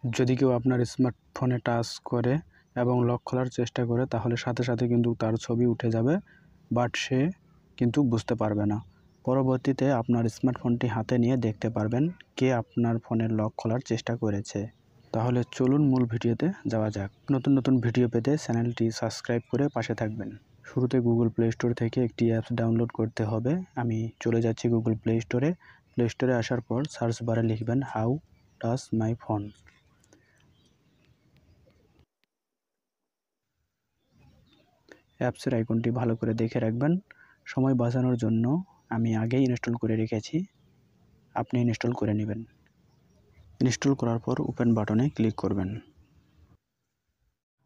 যদি কেউ আপনার স্মার্টফোনে টাচ করে এবং লক খোলার চেষ্টা করে তাহলে সাথে সাথে কিন্তু তার ছবি উঠে যাবে, বাট সে কিন্তু বুঝতে পারবে না। পরবর্তীতে আপনার স্মার্টফোনটি হাতে নিয়ে দেখতে পারবেন কে আপনার ফোনের লক খোলার চেষ্টা করেছে। তাহলে চলুন মূল ভিডিওতে যাওয়া যাক। নতুন নতুন ভিডিও পেতে চ্যানেলটি সাবস্ক্রাইব করে পাশে থাকবেন। শুরুতে গুগল প্লে স্টোর থেকে একটি অ্যাপস ডাউনলোড করতে হবে। আমি চলে যাচ্ছি গুগল প্লে স্টোরে। প্লে স্টোরে আসার পর সার্চ বারে লিখবেন হাউ টাচ মাই ফোন। অ্যাপসের আইকনটি ভালো করে দেখে রাখবেন। সময় বাঁচানোর জন্য আমি আগেই ইনস্টল করে রেখেছি, আপনি ইনস্টল করে নেবেন। ইনস্টল করার পর ওপেন বাটনে ক্লিক করবেন।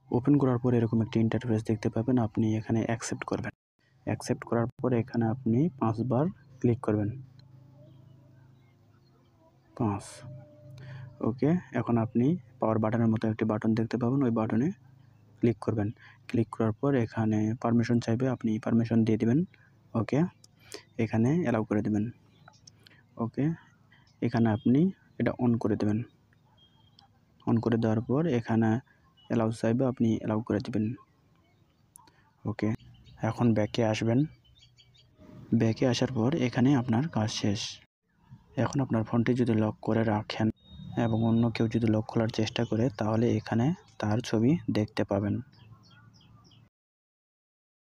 ওপেন করার পর এরকম একটি ইন্টারফেস দেখতে পাবেন, আপনি এখানে অ্যাকসেপ্ট করবেন। অ্যাকসেপ্ট করার পর এখানে আপনি 5 বার ক্লিক করবেন। 5। ওকে, এখন আপনি পাওয়ার বাটনের মতো একটি বাটন দেখতে পাবেন, ওই বাটনে ক্লিক করবেন। ক্লিক করার পর এখানে পারমিশন চাইবে, আপনি পারমিশন দিয়ে দিবেন। ওকে, এখানে অ্যালাউ করে দেবেন। ওকে, এখানে আপনি এটা অন করে দেবেন। অন করে দেওয়ার পর এখানে অ্যালাউ চাইবে, আপনি অ্যালাউ করে দেবেন। ওকে, এখন ব্যাকে আসবেন। ব্যাকে আসার পর এখানে আপনার কাজ শেষ। এখন আপনার ফোনটি যদি লক করে রাখেন এবং অন্য কেউ যদি লক খোলার চেষ্টা করে তাহলে এখানে তার ছবি দেখতে পাবেন।